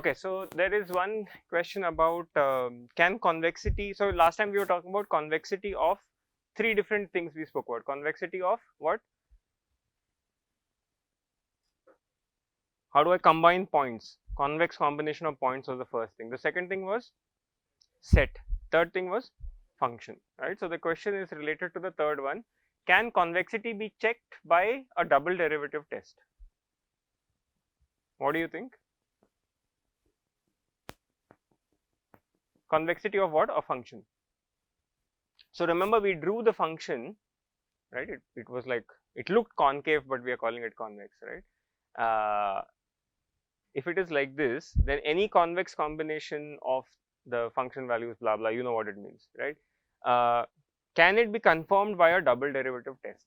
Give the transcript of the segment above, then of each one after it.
Okay, so there is one question about can convexity, so last time we were talking about convexity of three different things we spoke about. Convexity of what? How do I combine points? Convex combination of points was the first thing. The second thing was set. Third thing was function, right? So the question is related to the third one. Can convexity be checked by a double derivative test? What do you think? Convexity of what? A function. So remember we drew the function, right? It was like, it looked concave, but we are calling it convex, right? If it is like this, then any convex combination of the function values, blah blah, you know what it means, right? Can it be confirmed by a double derivative test?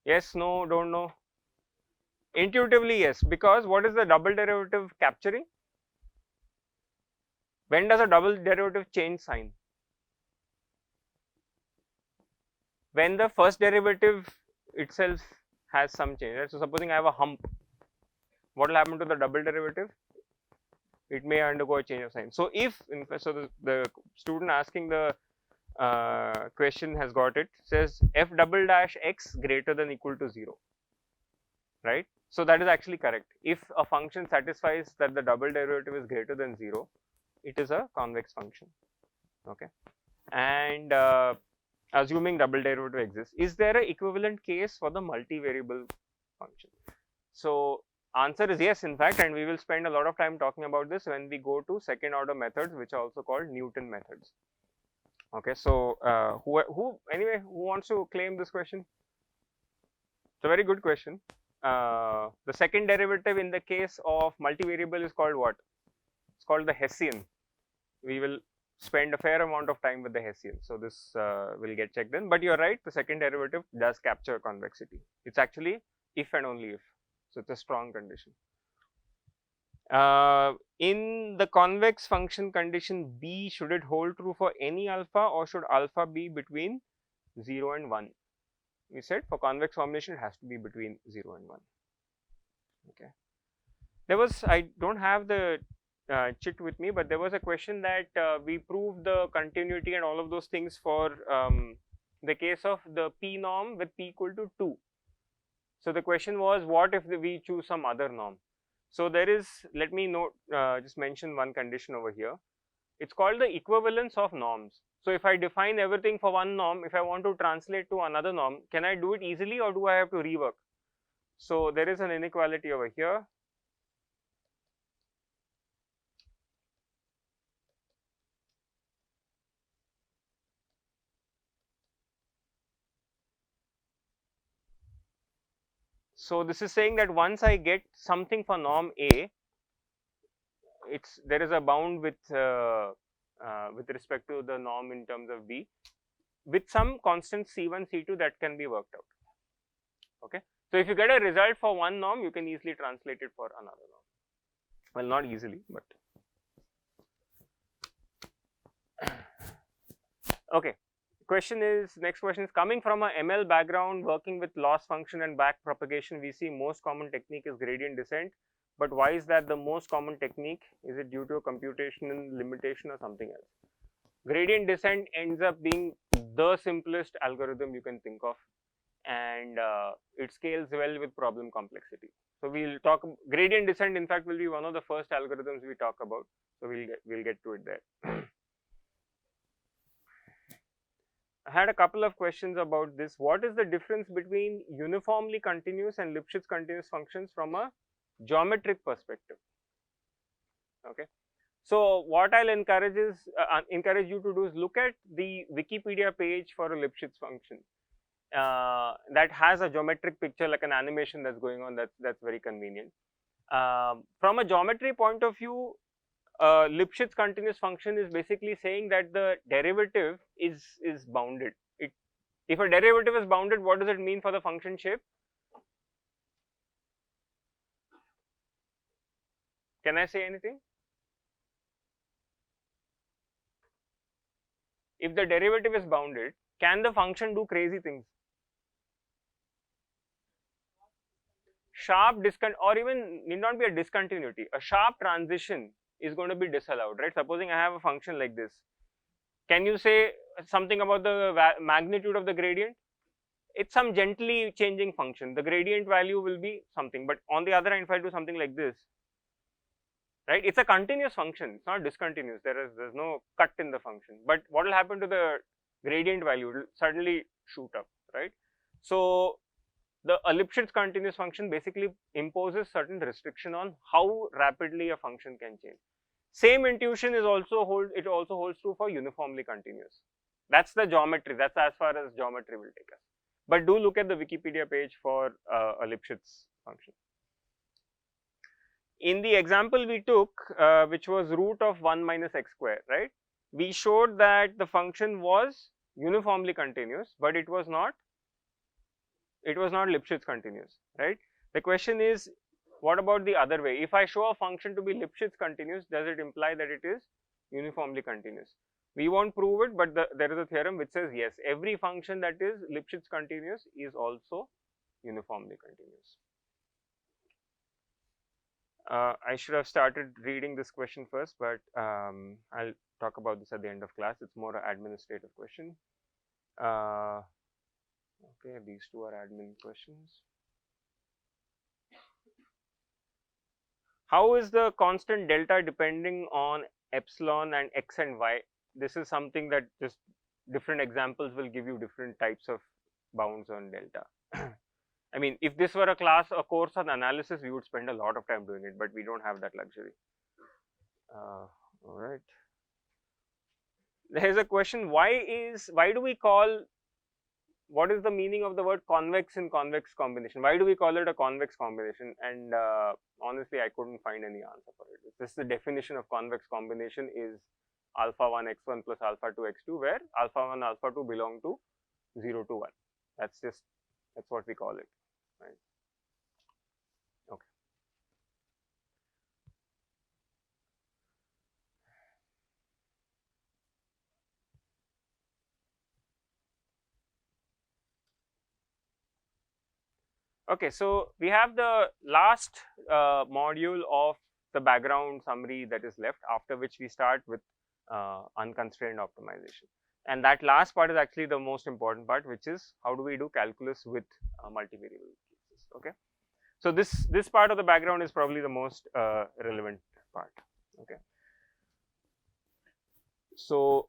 Yes, no, don't know. Intuitively yes, because what is the double derivative capturing? When does a double derivative change sign? When the first derivative itself has some change, right? So supposing I have a hump, what will happen to the double derivative? It may undergo a change of sign. So if, in fact, so the student asking the question has got it, says f double dash x greater than equal to 0, right? So that is actually correct. If a function satisfies that the double derivative is greater than 0, it is a convex function, okay? And assuming double derivative exists, is there an equivalent case for the multivariable function? So answer is yes, in fact, and we will spend a lot of time talking about this when we go to second order methods, which are also called Newton methods. Okay, so who wants to claim this question? It's a very good question. The second derivative in the case of multivariable is called what? It's called the Hessian. We will spend a fair amount of time with the Hessian, so this will get checked in. But you're right, the second derivative does capture convexity. It's actually if and only if, so it's a strong condition. In the convex function condition B, should it hold true for any alpha, or should alpha be between 0 and 1? We said for convex combination it has to be between 0 and 1. Okay. There was, I don't have the chit with me, but there was a question that we proved the continuity and all of those things for the case of the P norm with P equal to 2. So the question was, what if we choose some other norm? So there is, let me note, just mention one condition over here. It's called the equivalence of norms. So if I define everything for one norm, if I want to translate to another norm, can I do it easily, or do I have to rework? So there is an inequality over here. So this is saying that once I get something for norm A, there is a bound with respect to the norm in terms of B, with some constant C1, C2 that can be worked out. Okay. So if you get a result for one norm, you can easily translate it for another norm. Well, not easily, but okay. Next question is, coming from a ML background, working with loss function and back propagation, we see most common technique is gradient descent. But why is that the most common technique? Is it due to a computational limitation or something else? Gradient descent ends up being the simplest algorithm you can think of, and it scales well with problem complexity. So we'll talk gradient descent. In fact, will be one of the first algorithms we talk about. So we'll get to it there. I had a couple of questions about this. What is the difference between uniformly continuous and Lipschitz continuous functions from a geometric perspective? Okay. So what I'll encourage you to do is look at the Wikipedia page for a Lipschitz function that has a geometric picture, like an animation that's going on. That's very convenient. From a geometry point of view, Lipschitz continuous function is basically saying that the derivative is bounded. If a derivative is bounded, what does it mean for the function shape? Can I say anything? If the derivative is bounded, can the function do crazy things? sharp or even need not be a discontinuity, a sharp transition is going to be disallowed, right? Supposing I have a function like this, can you say something about the magnitude of the gradient? It's some gently changing function. The gradient value will be something, but on the other hand, if I do something like this, right, it's a continuous function, it's not discontinuous, there's no cut in the function, but what will happen to the gradient value? It will suddenly shoot up, right? So the Lipschitz continuous function basically imposes certain restriction on how rapidly a function can change. Same intuition is also holds true for uniformly continuous. That's the geometry, that's as far as geometry will take us. But do look at the Wikipedia page for a Lipschitz function. In the example we took, which was root of 1 minus x square, right? We showed that the function was uniformly continuous, but it was not Lipschitz continuous, right? The question is, what about the other way? If I show a function to be Lipschitz continuous, does it imply that it is uniformly continuous? We won't prove it, but there is a theorem which says yes, every function that is Lipschitz continuous is also uniformly continuous. I should have started reading this question first, but I'll talk about this at the end of class. It's more an administrative question. Okay, these two are admin questions. How is the constant delta depending on epsilon and x and y? This is something that just different examples will give you different types of bounds on delta. I mean, if this were a course on analysis, we would spend a lot of time doing it, but we don't have that luxury. All right. There is a question, why do we call, what is the meaning of the word convex in convex combination? Why do we call it a convex combination? And honestly, I couldn't find any answer for it. This is the definition of convex combination is alpha 1 x1 plus alpha 2 x2, where alpha 1 alpha 2 belong to 0 to 1. That's what we call it, right? Okay. Okay, so we have the last module of the background summary that is left, after which we start with unconstrained optimization. And that last part is actually the most important part, which is how do we do calculus with multivariable cases. Okay, so this part of the background is probably the most relevant part. Okay, so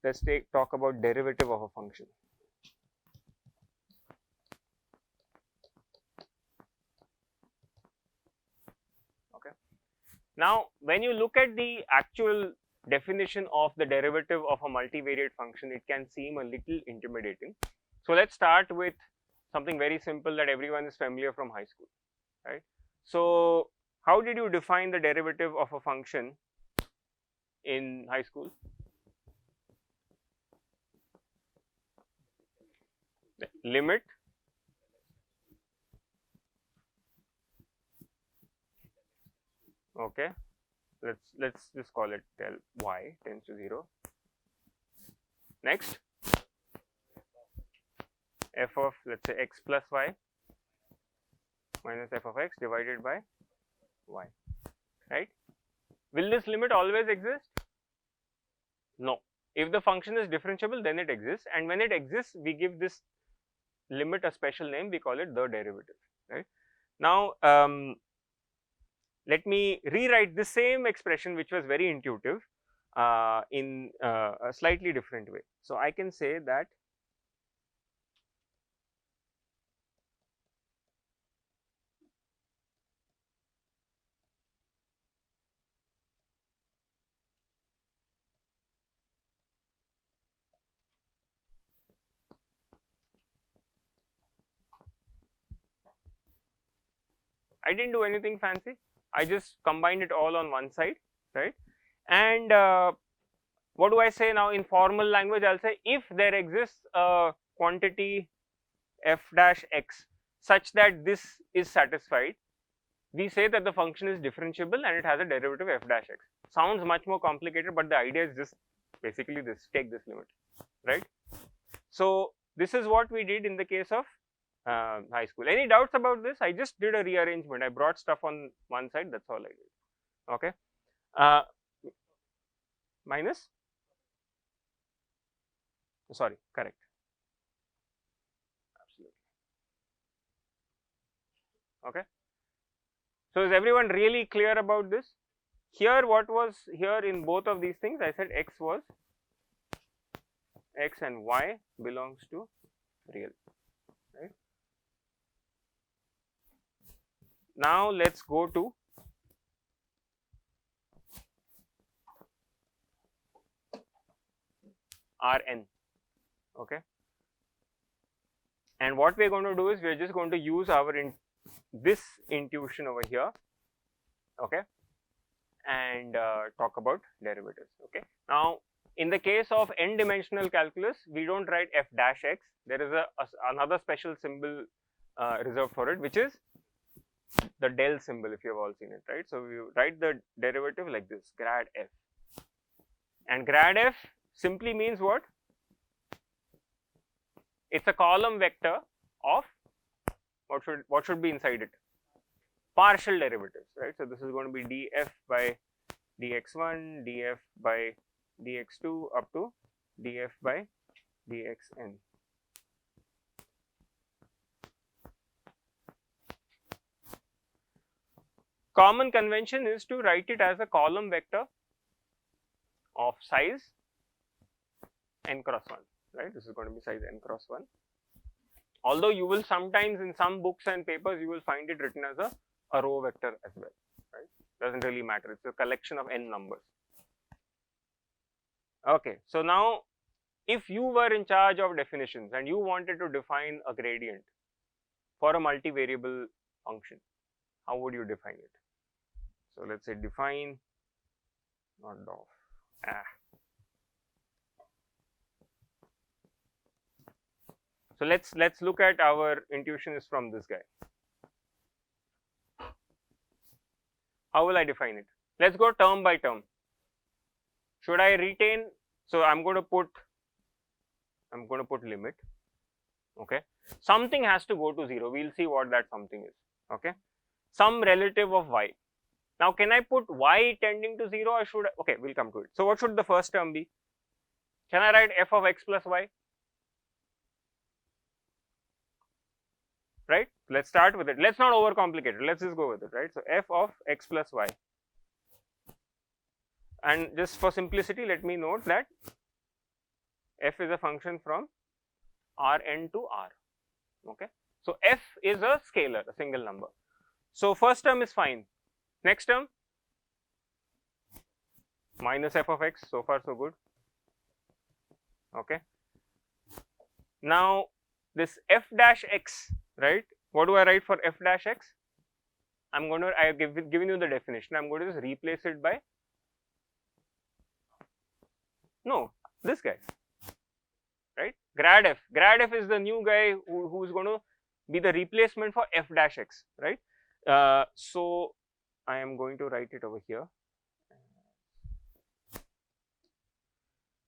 let's talk about derivative of a function. Okay, now when you look at the actual definition of the derivative of a multivariate function, it can seem a little intimidating. So let's start with something very simple that everyone is familiar from high school, right? So how did you define the derivative of a function in high school? Limit okay, let's just call it del y tends to 0. Next, f of, let's say, x plus y minus f of x divided by y, right? Will this limit always exist? No. If the function is differentiable, then it exists, and when it exists, we give this limit a special name, we call it the derivative, right? Now let me rewrite the same expression, which was very intuitive, in a slightly different way. So I can say that I didn't do anything fancy. I just combined it all on one side, right? And what do I say now in formal language? I'll say if there exists a quantity f dash x such that this is satisfied, we say that the function is differentiable and it has a derivative f dash x. Sounds much more complicated, but the idea is just basically this, take this limit, right? So this is what we did in the case of high school. Any doubts about this? I just did a rearrangement. I brought stuff on one side. That's all I did. Okay. Minus. Sorry. Correct. Absolutely. Okay. So is everyone really clear about this? Here, what was here in both of these things? I said x was x and y belongs to real. Right. Now let's go to Rn. Okay. And what we are going to do is we are just going to use our this intuition over here. Okay. And talk about derivatives. Okay. Now, in the case of n-dimensional calculus, we don't write f dash x. There is another special symbol reserved for it, which is the del symbol, if you have all seen it, right? So we write the derivative like this, grad f. And grad f simply means what? It's a column vector of what should be inside it? Partial derivatives, right? So this is going to be df by dx1, df by dx2 up to df by dxn. Common convention is to write it as a column vector of size n cross 1, right? This is going to be size n cross 1. Although you will sometimes in some books and papers, you will find it written as a row vector as well, right? Doesn't really matter. It's a collection of n numbers. Okay. So now, if you were in charge of definitions and you wanted to define a gradient for a multivariable function, how would you define it? So let's say define, not doff. So let's look at our intuition is from this guy. How will I define it? Let's go term by term. Should I retain? So I'm going to put limit. Okay. Something has to go to 0. We'll see what that something is. Okay. Some relative of y. Now, can I put y tending to 0 or should I? Okay, we'll come to it. So what should the first term be? Can I write f of x plus y? Right? Let's start with it. Let's not overcomplicate it. Let's just go with it, right? So f of x plus y. And just for simplicity, let me note that f is a function from Rn to R. Okay. So f is a scalar, a single number. So first term is fine. Next term, minus f of x. So far so good. Okay. Now this f dash x, right? What do I write for f dash x? I have given you the definition. I'm going to just replace it by, no, this guy, right? Grad f. Grad f is the new guy who is going to be the replacement for f dash x, right? So I am going to write it over here.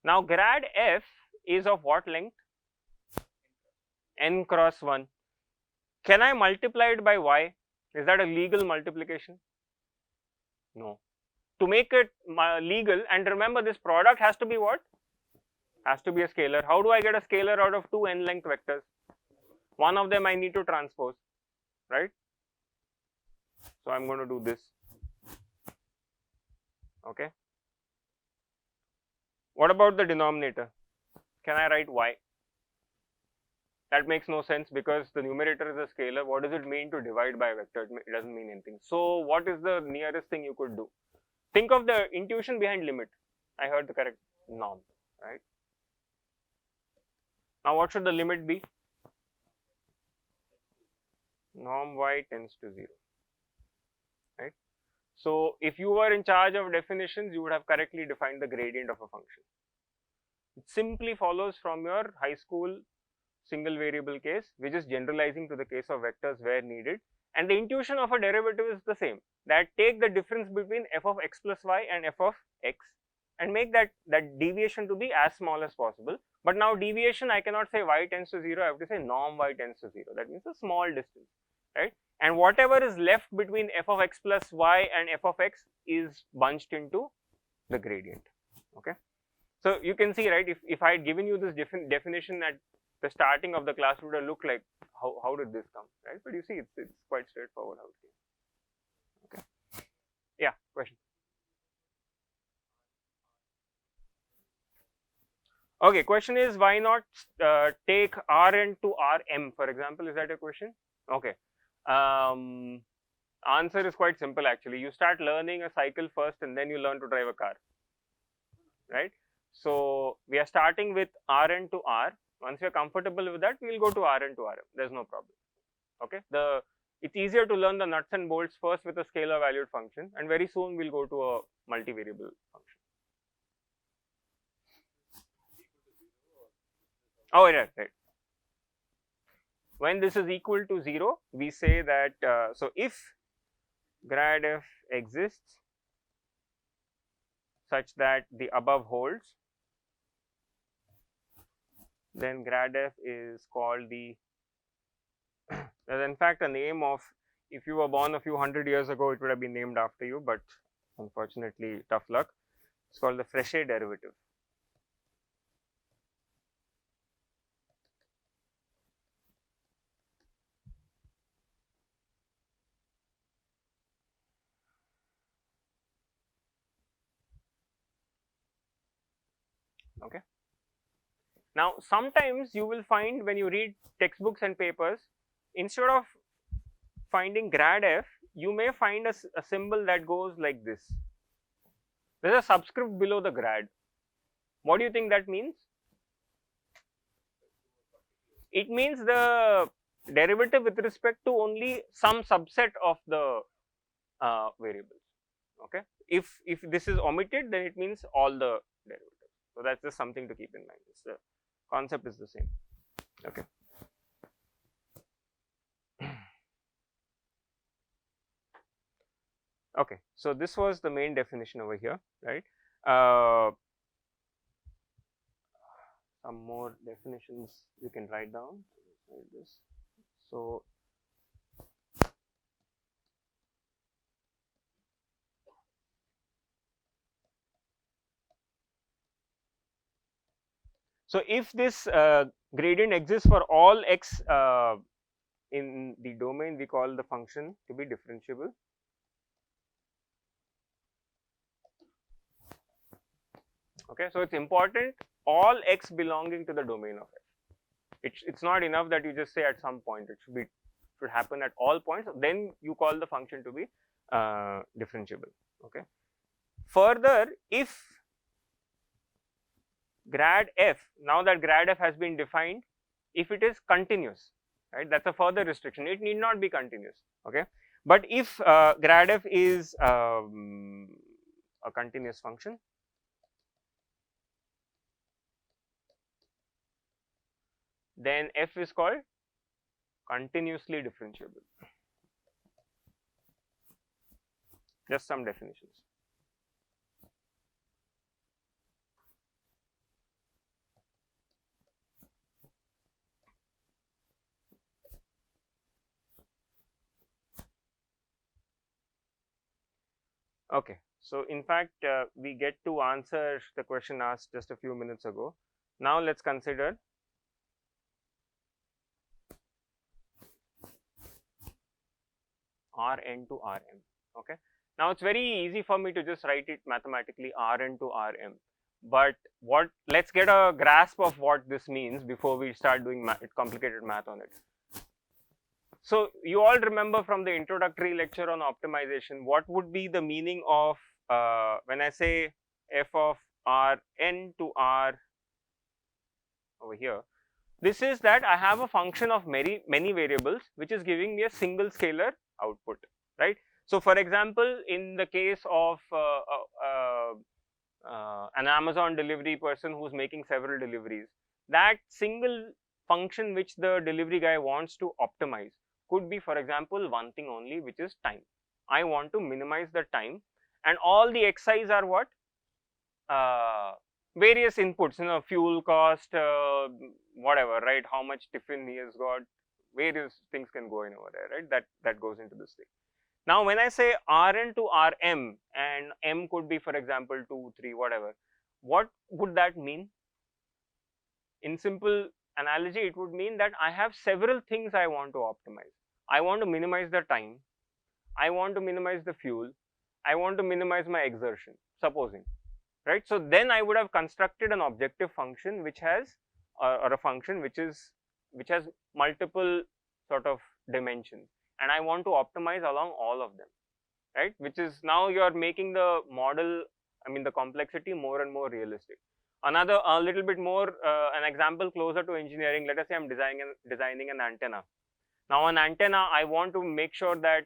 Now grad f is of what length? N cross 1. Can I multiply it by y? Is that a legal multiplication? No. To make it legal, and remember this product has to be what? Has to be a scalar. How do I get a scalar out of two n length vectors? One of them I need to transpose, right? So I'm going to do this. Okay. What about the denominator? Can I write y? That makes no sense because the numerator is a scalar. What does it mean to divide by a vector? It doesn't mean anything. So what is the nearest thing you could do? Think of the intuition behind limit. I heard the correct norm, right? Now what should the limit be? Norm y tends to 0, right? So if you were in charge of definitions, you would have correctly defined the gradient of a function. It simply follows from your high school single variable case, which is generalizing to the case of vectors where needed. And the intuition of a derivative is the same, that take the difference between f of x plus y and f of x and make that deviation to be as small as possible. But now deviation, I cannot say y tends to 0, I have to say norm y tends to 0. That means a small distance, right? And whatever is left between f of x plus y and f of x is bunched into the gradient, okay? So you can see, right, if I had given you this definition at the starting of the class, it would have looked like, how did this come, right? But you see, it's quite straightforward how it came. Okay. Yeah, question. Okay, question is, why not take Rn to Rm, for example? Is that a question? Okay. Answer is quite simple actually. You start learning a cycle first and then you learn to drive a car, right? So we are starting with Rn to R. Once we are comfortable with that, we will go to Rn to Rm. There's no problem. Okay. It's easier to learn the nuts and bolts first with a scalar valued function, and very soon we'll go to a multivariable function. Oh, right. When this is equal to 0, we say that, so if grad f exists such that the above holds, then grad f is called the, there's in fact a name of, if you were born a few hundred years ago, it would have been named after you, but unfortunately, tough luck. It's called the Frechet derivative. Okay. Now, sometimes you will find when you read textbooks and papers, instead of finding grad f, you may find a symbol that goes like this. There's a subscript below the grad. What do you think that means? It means the derivative with respect to only some subset of the variables. Okay. If this is omitted, then it means all the derivatives. So that's just something to keep in mind. The concept is the same. Okay. Okay. So this was the main definition over here, right? Some more definitions you can write down like this. So if this gradient exists for all x in the domain, we call the function to be differentiable. Okay, so it's important all x belonging to the domain of f. It's not enough that you just say at some point. It should happen at all points. Then you call the function to be differentiable. Okay. Further, if grad f, now that grad f has been defined, if it is continuous, right, that's a further restriction. It need not be continuous. Okay, but if grad f is a continuous function, then f is called continuously differentiable. Just some definitions. Okay, so in fact, we get to answer the question asked just a few minutes ago. Now let's consider Rn to Rm. Okay, now it's very easy for me to just write it mathematically Rn to Rm, but let's get a grasp of what this means before we start doing complicated math on it. So you all remember from the introductory lecture on optimization, what would be the meaning of when I say f of Rn to R over here? This is that I have a function of many variables which is giving me a single scalar output, right? So for example, in the case of an Amazon delivery person who's making several deliveries, that single function which the delivery guy wants to optimize could be, for example, one thing only, which is time. I want to minimize the time, and all the xi's are what? various inputs, fuel cost, whatever, right? How much tiffin he has got, various things can go in over there, right? That goes into this thing. Now, when I say Rn to Rm, and m could be, for example, 2, 3, whatever, what would that mean? In simple analogy, it would mean that I have several things I want to optimize. I want to minimize the time, I want to minimize the fuel, I want to minimize my exertion, supposing, right? So then I would have constructed an objective function which has, or a function which has multiple sort of dimensions, and I want to optimize along all of them, right? Which is, now you are making the model, the complexity more and more realistic. Another, a little bit more, an example closer to engineering. Let us say I'm designing an antenna. Now, an antenna, I want to make sure that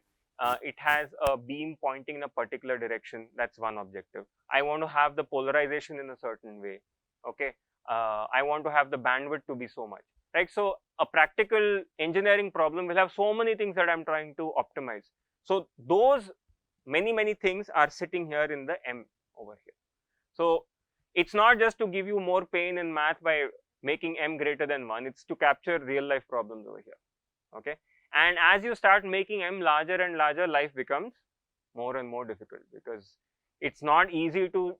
it has a beam pointing in a particular direction. That's one objective. I want to have the polarization in a certain way. Okay. I want to have the bandwidth to be so much, right? So a practical engineering problem will have so many things that I'm trying to optimize. So those many things are sitting here in the M over here. So it's not just to give you more pain in math by making M greater than 1, it's to capture real life problems over here. Okay. And as you start making M larger and larger, life becomes more and more difficult, because it's not easy to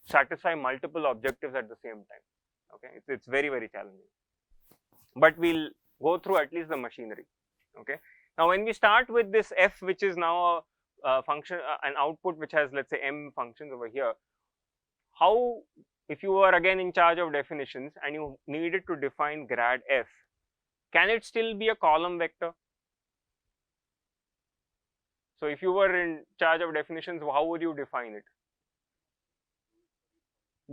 satisfy multiple objectives at the same time. Okay. It's very challenging. But we'll go through at least the machinery. Okay. Now, when we start with this F, which is now a function, an output which has, let's say, M functions over here, how, if you were again in charge of definitions and you needed to define grad F, can it still be a column vector? So if you were in charge of definitions, how would you define it?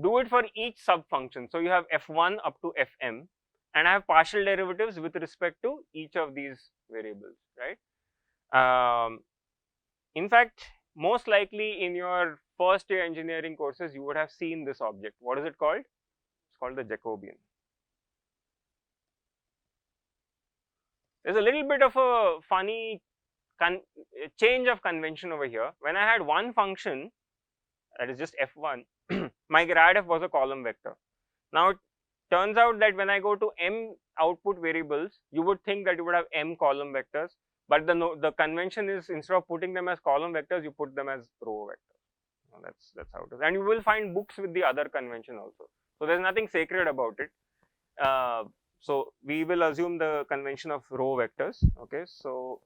Do it for each sub-function. So you have f1 up to fm, and I have partial derivatives with respect to each of these variables, right? In fact, most likely in your first year engineering courses, you would have seen this object. What is it called? It's called the Jacobian. There's a little bit of a funny change of convention over here. When I had one function, that is just f1, my grad f was a column vector. Now, it turns out that when I go to m output variables, you would think that you would have m column vectors, but the convention is, instead of putting them as column vectors, you put them as row vectors. That's how it is. And you will find books with the other convention also. So there's nothing sacred about it. So we will assume the convention of row vectors. Okay, so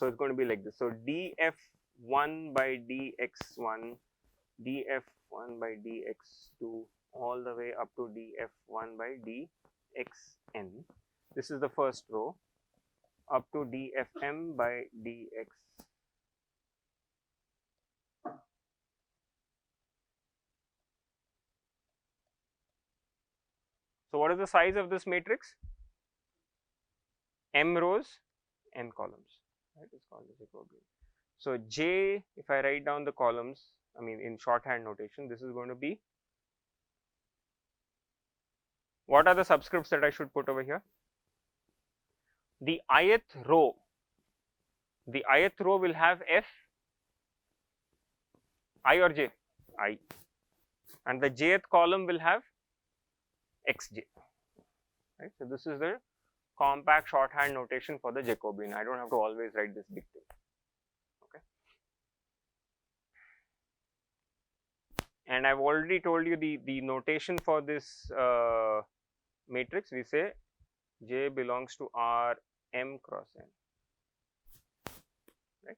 it's going to be like this. So df1 by dx1, df1 by dx2, all the way up to df1 by dxn. This is the first row, up to dfm by dx. So what is the size of this matrix? M rows, n columns, right? It's called the Jacobian. So J, if I write down the columns, in shorthand notation, this is going to be, what are the subscripts that I should put over here? The ith row will have f, I or j? I. And the jth column will have xj, right? So this is the compact shorthand notation for the Jacobian. I don't have to always write this big thing. Okay. And I've already told you the notation for this matrix. We say J belongs to R m cross n, right?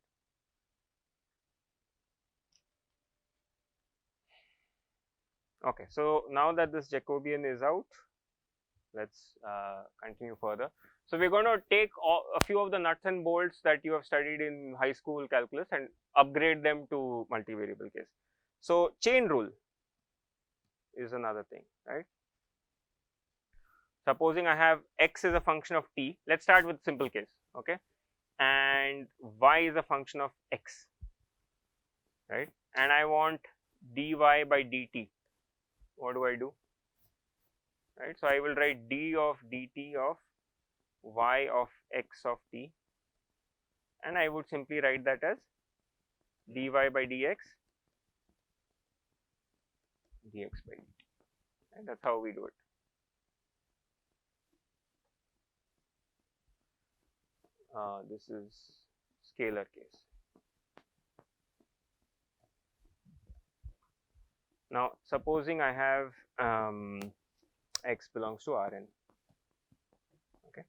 Okay, so now that this Jacobian is out, let's continue further. So we're going to take a few of the nuts and bolts that you have studied in high school calculus and upgrade them to multivariable case. So chain rule is another thing, right? Supposing I have x is a function of t, let's start with simple case, okay, and y is a function of x, right? And I want dy by dt. What do I do? Right, so I will write d of dt of y of x of t, and I would simply write that as dy by dx dx by dt, and that's how we do it. This is scalar case. Now supposing I have x belongs to Rn. Okay.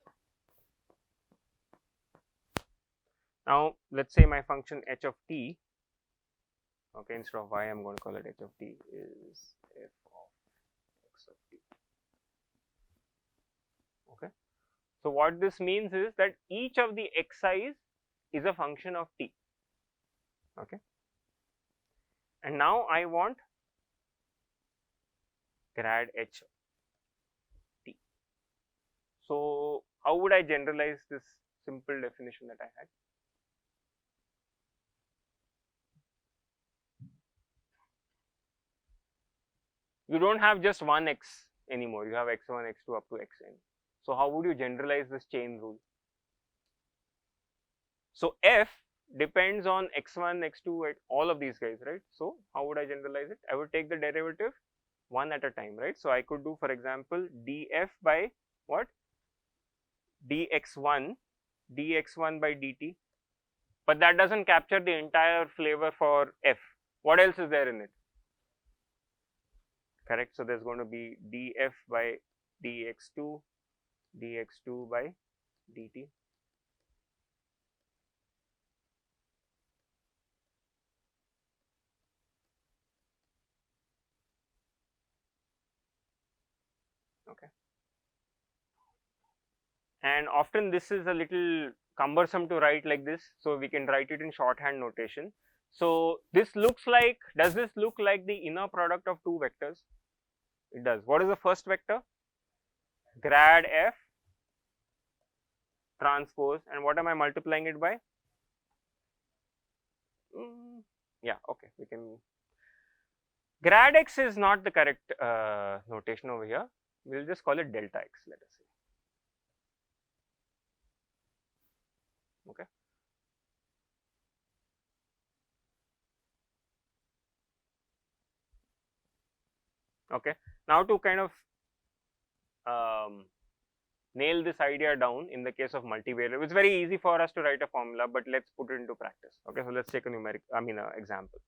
Now let's say my function h of t, okay, instead of y I'm going to call it h of t, is f of x of t. Okay. So what this means is that each of the xi's is a function of t. Okay. And now I want grad h t. So how would I generalize this simple definition that I had? You don't have just one x anymore, you have x1, x2 up to xn. So how would you generalize this chain rule? So f depends on x1, x2, all of these guys, right? So how would I generalize it? I would take the derivative one at a time, right? So I could do, for example, df by what? dx1 by dt, but that doesn't capture the entire flavor for f. What else is there in it? Correct. So there's going to be df by dx2 by dt. Okay. And often this is a little cumbersome to write like this, so we can write it in shorthand notation. So this looks like, does this look like the inner product of two vectors? It does. What is the first vector? Grad f transpose, and what am I multiplying it by? Yeah, okay, we can. Grad x is not the correct notation over here. We'll just call it delta x, let us say. Okay. Okay. Now to kind of nail this idea down in the case of multivariate, it's very easy for us to write a formula, but let's put it into practice. Okay, so let's take a numeric, example.